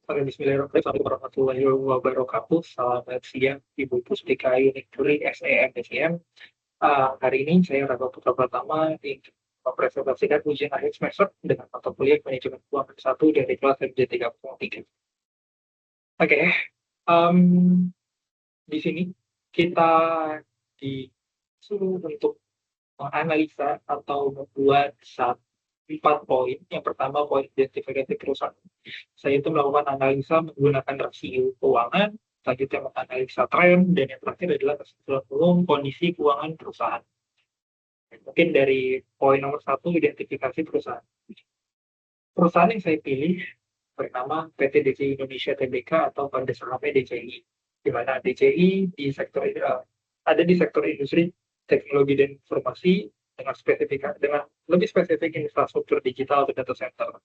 Bismillahirrahmanirrahim. Assalamualaikum warahmatullahi wabarakatuh. Selamat siang, Ibu Puspika Unit Juri SEM SEM. Hari ini saya Rangga Putra Pratama ingin mempresentasikan ujian akhir semester dengan mata kuliah manajemen keuangan 1 dari kelas MJ303. Oke, em, di sini kita disuruh untuk menganalisa atau membuat 4 poin. Yang pertama, poin identifikasi perusahaan. Saya itu melakukan analisa menggunakan rasio keuangan, selanjutnya menganalisa tren, dan yang terakhir adalah kesimpulan umum kondisi keuangan perusahaan. Mungkin dari poin nomor 1, identifikasi perusahaan. Perusahaan yang saya pilih bernama PT DCI Indonesia Tbk atau pada sahamnya DCI, di mana DCI ada di sektor industri, teknologi dan informasi dengan lebih spesifik infrastruktur digital atau data center.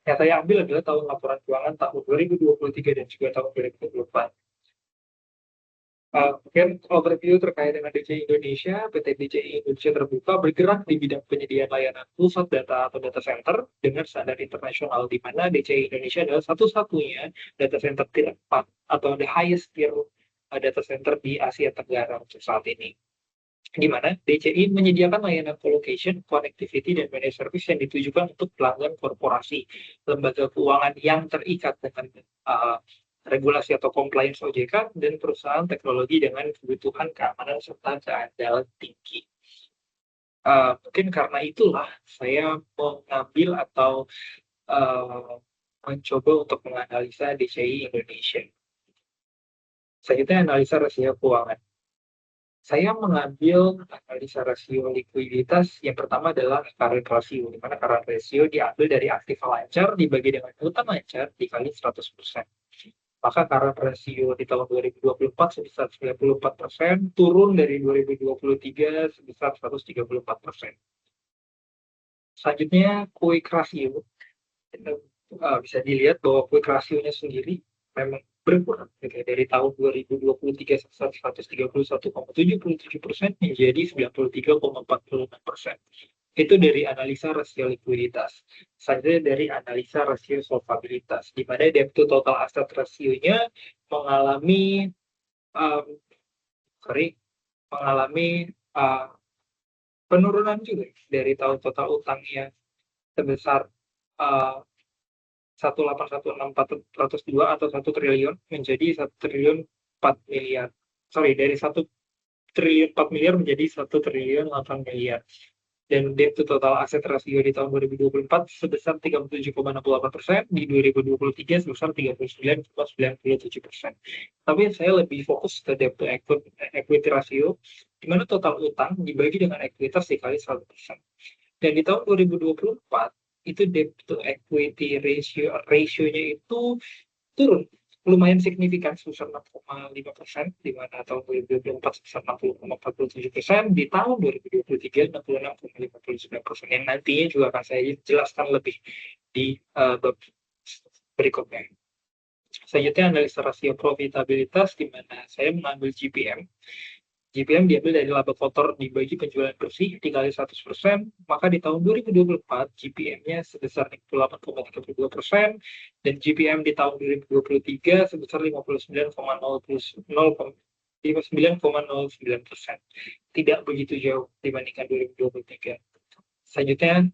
Yang saya ambil adalah tahun laporan keuangan tahun 2023 dan juga tahun 2024. Mungkin overview terkait dengan DCI Indonesia. PT DCI Indonesia Terbuka bergerak di bidang penyediaan layanan pusat data atau data center dengan standar internasional, di mana DCI Indonesia adalah satu-satunya data center tier 4 atau the highest tier data center di Asia Tenggara untuk saat ini, di mana DCI menyediakan layanan colocation, connectivity, dan managed service yang ditujukan untuk pelanggan korporasi, lembaga keuangan yang terikat dengan regulasi atau compliance OJK, dan perusahaan teknologi dengan kebutuhan keamanan serta keandalan tinggi. Mungkin karena itulah saya mengambil atau mencoba untuk menganalisa DCI Indonesia. Selanjutnya, analisa rasio keuangan. Saya mengambil analisa rasio likuiditas. Yang pertama adalah current ratio, di mana current ratio diambil dari aktif lancar dibagi dengan utang lancar dikali 100%. Maka current ratio di tahun 2024 sebesar 94%, turun dari 2023 sebesar 134%. Selanjutnya, quick ratio. Bisa dilihat bahwa quick ratio-nya sendiri memang berkurang dari tahun 2023 sebesar 131,77% menjadi 93,46%. Itu dari analisa rasio likuiditas. Selanjutnya dari analisa rasio solvabilitas, di mana debt to total asset rasionya mengalami penurunan juga dari tahun total utangnya sebesar 1,816,402 atau 1 triliun menjadi 1 triliun 4 miliar. Dari 1 triliun 4 miliar menjadi 1 triliun 8 miliar. Dan debt to total aset rasio di tahun 2024 sebesar 37,68%, di 2023 sebesar 39,97%. Tapi saya lebih fokus ke debt to equity ratio, di mana total utang dibagi dengan ekuitas dikali 100%. Dan di tahun 2024, itu debt to equity ratio-nya itu turun lumayan signifikan sebesar 6,5%, di mana tahun 2024 sebesar 60,47%, di tahun 2023 66,59%, yang nantinya juga akan saya jelaskan lebih di berikutnya. Selanjutnya, analisa rasio profitabilitas, di mana saya mengambil GPM. GPM diambil dari laba kotor dibagi penjualan bersih dikali 100%, maka di tahun 2024 GPM-nya sebesar 58,32%, dan GPM di tahun 2023 sebesar 59,09%. Tidak begitu jauh dibandingkan 2023. Selanjutnya,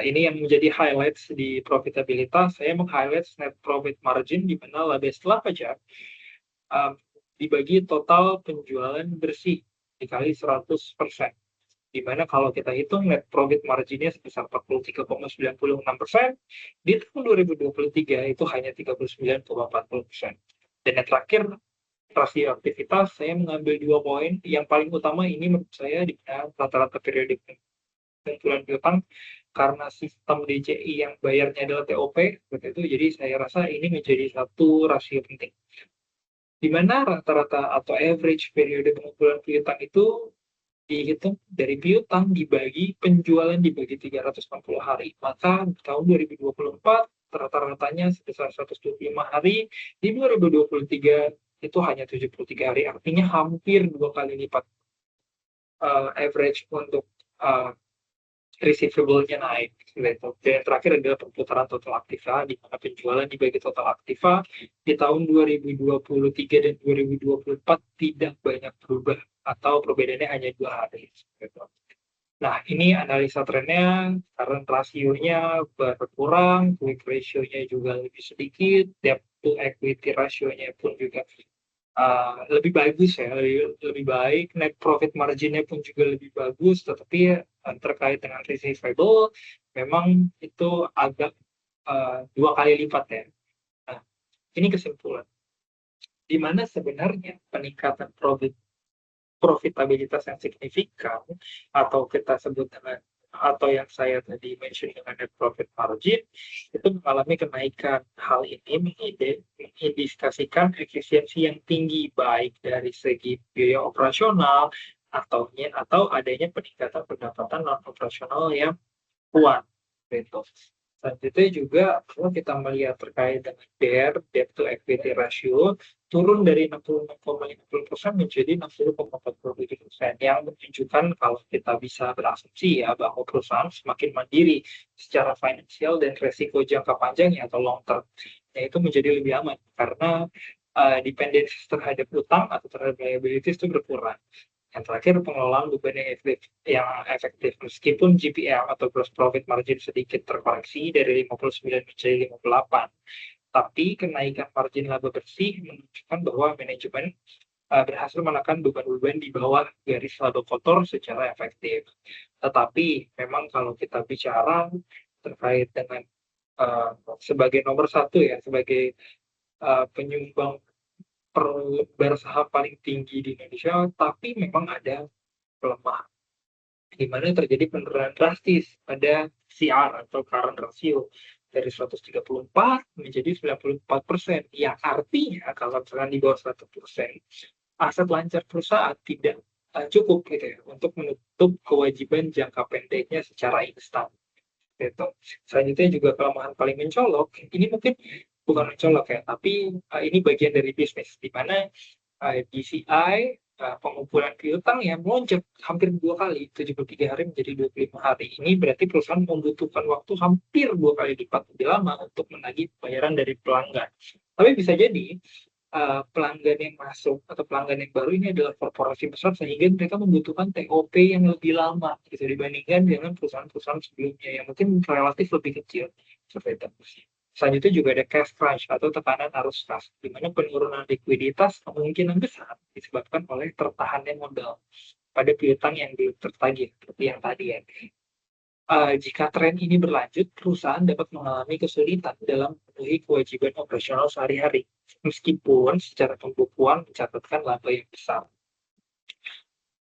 ini yang menjadi highlights di profitabilitas. Saya meng-highlight net profit margin, di mana laba setelah pajak dibagi total penjualan bersih dikali 100%. Di mana kalau kita hitung net profit marginnya sebesar 43,96%, di tahun 2023 itu hanya 39,40%. Dan yang terakhir, rasio aktivitas, saya mengambil 2 poin. Yang paling utama ini menurut saya di rata-rata periode pengumpulan piutang, karena sistem DCI yang bayarnya adalah TOP, begitu. Jadi saya rasa ini menjadi satu rasio penting, di mana rata-rata atau average periode pengumpulan piutang itu dihitung dari piutang dibagi penjualan dibagi 360 hari. Maka tahun 2024 rata-ratanya sebesar 125 hari, di 2023 itu hanya 73 hari, artinya hampir 2 kali lipat average untuk receivable-nya naik gitu. Dan yang terakhir adalah perputaran total aktiva, di mana penjualan dibagi total aktiva di tahun 2023 dan 2024 tidak banyak berubah atau perbedaannya hanya 2 hari gitu. Nah, ini analisa trennya, current rasionya berkurang, quick ratio-nya juga lebih sedikit, debt to equity ratio-nya pun juga lebih bagus ya, lebih baik, net profit margin-nya pun juga lebih bagus, tetapi terkait dengan receivable, memang itu agak 2 kali lipat ya. Nah, ini kesimpulan. Di mana sebenarnya peningkatan profitabilitas yang signifikan atau kita sebut dengan atau yang saya tadi mention dengan net profit margin itu mengalami kenaikan. Hal ini mengindikasikan efisiensi yang tinggi baik dari segi biaya operasional atau adanya peningkatan pendapatan non operasional yang kuat. Gitu. Selanjutnya juga kalau kita melihat terkait dengan debt to equity ratio, turun dari 66,50% menjadi 60,47%, yang menunjukkan kalau kita bisa berasumsi ya bahwa perusahaan semakin mandiri secara finansial dan resiko jangka panjangnya atau long term, itu menjadi lebih aman karena dependensi terhadap utang atau terhadap liabilities itu berkurang. Yang terakhir, pengelolaan beban yang efektif. Meskipun GPL atau gross profit margin sedikit terkoreksi dari 59 menjadi 58, tapi kenaikan margin laba bersih menunjukkan bahwa manajemen berhasil menekan beban-beban di bawah garis laba kotor secara efektif. Tetapi memang kalau kita bicara terkait dengan sebagai nomor satu ya, sebagai penyumbang per lembar saham paling tinggi di Indonesia, tapi memang ada pelemahan, di mana terjadi penurunan drastis pada CR atau current ratio dari 134 menjadi 94%, yang artinya kalau misalkan di bawah 100%, aset lancar perusahaan tidak cukup gitu ya, untuk menutup kewajiban jangka pendeknya secara instan. Gitu. Selanjutnya juga kelemahan paling mencolok, ini mungkin bukan mencolok ya, tapi ini bagian dari bisnis, di mana DCI pengumpulan piutang yang melonjak hampir 2 kali, 73 hari menjadi 25 hari. Ini berarti perusahaan membutuhkan waktu hampir 2 kali lipat lebih lama untuk menagih bayaran dari pelanggan. Tapi bisa jadi pelanggan yang masuk atau pelanggan yang baru ini adalah korporasi besar sehingga mereka membutuhkan TOP yang lebih lama gitu dibandingkan dengan perusahaan-perusahaan sebelumnya yang mungkin relatif lebih kecil seperti itu. Selanjutnya juga ada cash crunch atau tekanan arus kas, di mana penurunan likuiditas kemungkinan besar disebabkan oleh tertahannya modal pada piutang yang belum tertagih seperti yang tadi ya. Jika tren ini berlanjut, perusahaan dapat mengalami kesulitan dalam memenuhi kewajiban operasional sehari-hari, meskipun secara pembukuan mencatatkan laba yang besar.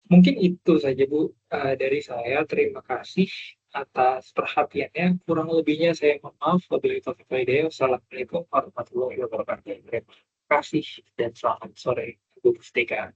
Mungkin itu saja Bu dari saya. Terima kasih atas perhatiannya. Kurang lebihnya saya mohon maaf. Wabillahi taufiq wal hidayah. Wassalamualaikum warahmatullahi wabarakatuh. Terima kasih dan selamat sore Bu Pustika.